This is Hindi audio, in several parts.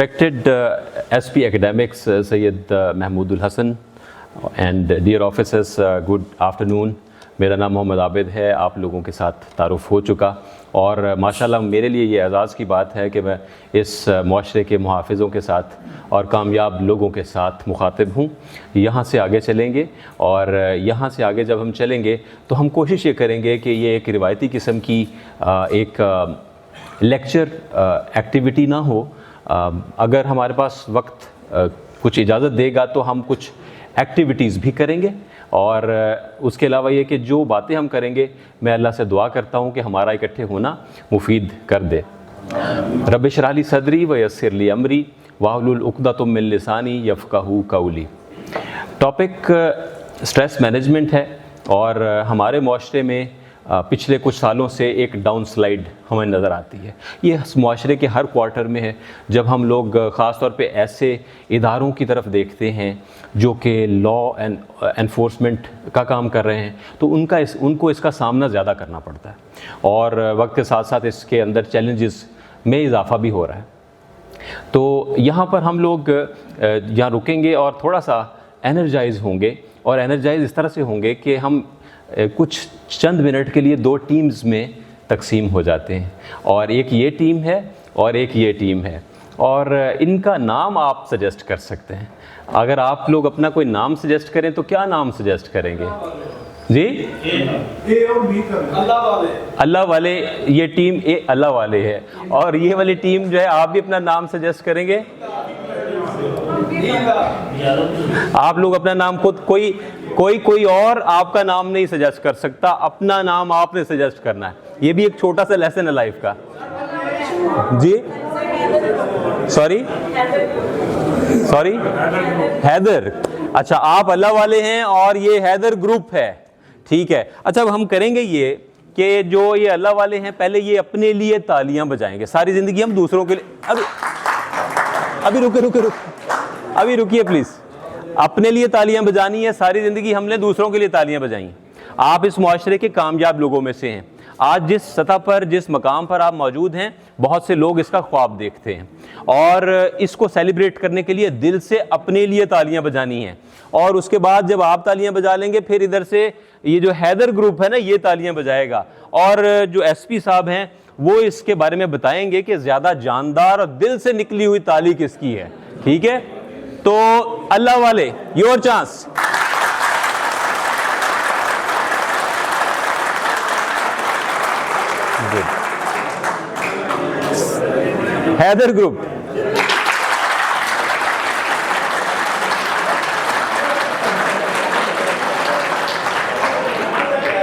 Respected SP academics, Sayyid Mahmoodul Hasan and dear officers, good afternoon. मेरा नाम मोहम्मद आबिद है, आप लोगों के साथ तारुफ़ हो चुका और माशाल्लाह मेरे लिए ये एज़ाज़ की बात है कि मैं इस मुआशरे के मुहाफ़िज़ों के साथ और कामयाब लोगों के साथ मुखातिब हूँ। यहाँ से आगे चलेंगे और यहाँ से आगे जब हम चलेंगे तो हम कोशिश ये करेंगे कि ये एक रिवायती किस्म की एक लेक्चर एक्टिविटी ना हो। अगर हमारे पास वक्त कुछ इजाज़त देगा तो हम कुछ एक्टिविटीज़ भी करेंगे और उसके अलावा ये कि जो बातें हम करेंगे मैं अल्लाह से दुआ करता हूँ कि हमारा इकट्ठे होना मुफीद कर दे। रब इश्रह ली सदरी व यस्सिर ली अमरी वाहलुल उक़दतम मिन लिसानी यफ़क़हू क़ौली। टॉपिक स्ट्रेस मैनेजमेंट है और हमारे मुआशरे में पिछले कुछ सालों से एक डाउन स्लाइड हमें नज़र आती है। ये मुआशरे के हर क्वार्टर में है जब हम लोग ख़ास तौर पे ऐसे इदारों की तरफ देखते हैं जो कि लॉ एंड एनफोर्समेंट का काम कर रहे हैं तो उनको इसका सामना ज़्यादा करना पड़ता है और वक्त के साथ साथ इसके अंदर चैलेंजेस में इजाफ़ा भी हो रहा है। तो यहाँ पर हम लोग यहाँ रुकेंगे और थोड़ा सा एनर्जाइज़ होंगे और एनर्जाइज़ इस तरह से होंगे कि हम कुछ चंद मिनट के लिए दो टीम्स में तकसीम हो जाते हैं और एक ये टीम है और एक ये टीम है और इनका नाम आप सजेस्ट कर सकते हैं। अगर आप लोग अपना कोई नाम सजेस्ट करें तो क्या नाम सजेस्ट करेंगे जी? ए और बी अल्लाह वाले। अल्लाह वाले, ये टीम ए अल्लाह वाले है और ये वाली टीम जो है आप भी अपना नाम सजेस्ट करेंगे। आप लोग अपना नाम खुद कोई और आपका नाम नहीं सजेस्ट कर सकता, अपना नाम आपने सजेस्ट करना है। ये भी एक छोटा सा लेसन है लाइफ का जी। सॉरी हैदर। अच्छा, आप अल्लाह वाले हैं और ये हैदर ग्रुप है, ठीक है। अच्छा, अब हम करेंगे ये कि जो ये अल्लाह वाले हैं पहले ये अपने लिए तालियां बजाएंगे। सारी ज़िंदगी हम दूसरों के लिए अभी रुकिए प्लीज़। अपने लिए तालियां बजानी है, सारी ज़िंदगी हमने दूसरों के लिए तालियां बजाई। आप इस मुआशरे के कामयाब लोगों में से हैं। आज जिस सतह पर, जिस मकाम पर आप मौजूद हैं, बहुत से लोग इसका ख्वाब देखते हैं और इसको सेलिब्रेट करने के लिए दिल से अपने लिए तालियां बजानी हैं और उसके बाद जब आप तालियां बजा लेंगे फिर इधर से ये जो हैदर ग्रुप है ना ये तालियां बजाएगा और जो एसपी साहब हैं वो इसके बारे में बताएंगे कि ज़्यादा जानदार और दिल से निकली हुई ताली किसकी है, ठीक है। तो अल्लाह वाले, योर चांस। हैदर ग्रुप।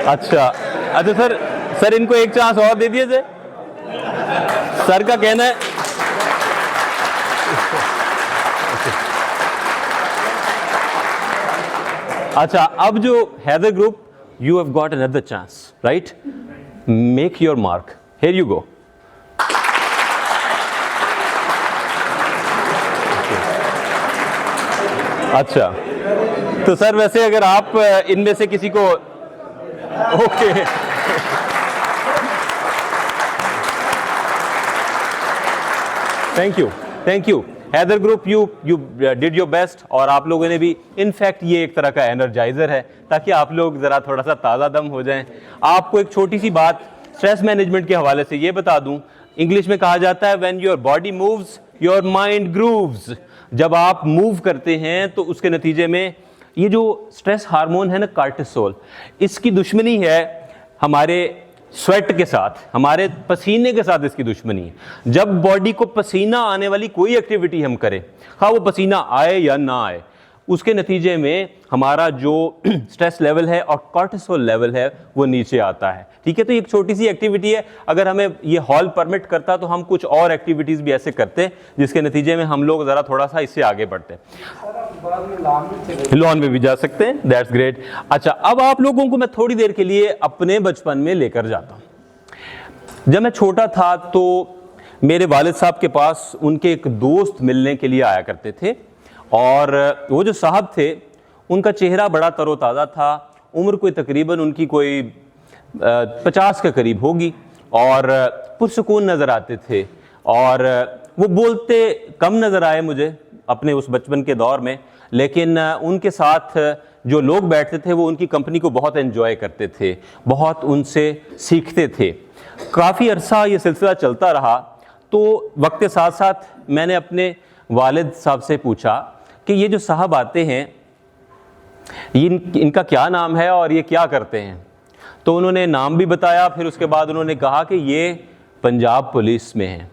अच्छा सर इनको एक चांस और दे दिए सर का कहना है। अच्छा, अब जो Haider group, you have got another chance, right? Make your mark, here you go. अच्छा, तो सर वैसे अगर आप इनमें से किसी को okay thank you Haider group, you did your best और आप लोगों ने भी, इनफैक्ट ये एक तरह का एनर्जाइजर है ताकि आप लोग ज़रा थोड़ा सा ताज़ा दम हो जाएं। आपको एक छोटी सी बात स्ट्रेस मैनेजमेंट के हवाले से ये बता दूं, इंग्लिश में कहा जाता है when your body moves your mind grooves. जब आप मूव करते हैं तो उसके नतीजे में ये जो स्ट्रेस हार्मोन है ना कार्टिसोल, इसकी दुश्मनी है हमारे स्वेट के साथ, हमारे पसीने के साथ इसकी दुश्मनी है। जब बॉडी को पसीना आने वाली कोई एक्टिविटी हम करें, हाँ वो पसीना आए या ना आए, उसके नतीजे में हमारा जो स्ट्रेस लेवल है और कॉर्टिसोल लेवल है वो नीचे आता है, ठीक है। तो एक छोटी सी एक्टिविटी है, अगर हमें ये हॉल परमिट करता तो हम कुछ और एक्टिविटीज़ भी ऐसे करते जिसके नतीजे में हम लोग ज़रा थोड़ा सा इससे आगे बढ़ते। लॉन में भी जा सकते हैं, दैट्स ग्रेट। अच्छा, अब आप लोगों को मैं थोड़ी देर के लिए अपने बचपन में लेकर जाता हूँ। जब मैं छोटा था तो मेरे वालिद साहब के पास उनके एक दोस्त मिलने के लिए आया करते थे और वो जो साहब थे उनका चेहरा बड़ा तरोताज़ा था, उम्र कोई तकरीबन उनकी कोई 50 के करीब होगी और पुरसुकून नज़र आते थे और वो बोलते कम नज़र आए मुझे अपने उस बचपन के दौर में, लेकिन उनके साथ जो लोग बैठते थे वो उनकी कंपनी को बहुत एंजॉय करते थे, बहुत उनसे सीखते थे। काफ़ी अरसा ये सिलसिला चलता रहा। तो वक्त के साथ साथ मैंने अपने वालिद साहब से पूछा कि ये जो साहब आते हैं इनका क्या नाम है और ये क्या करते हैं। तो उन्होंने नाम भी बताया, फिर उसके बाद उन्होंने कहा कि ये पंजाब पुलिस में हैं।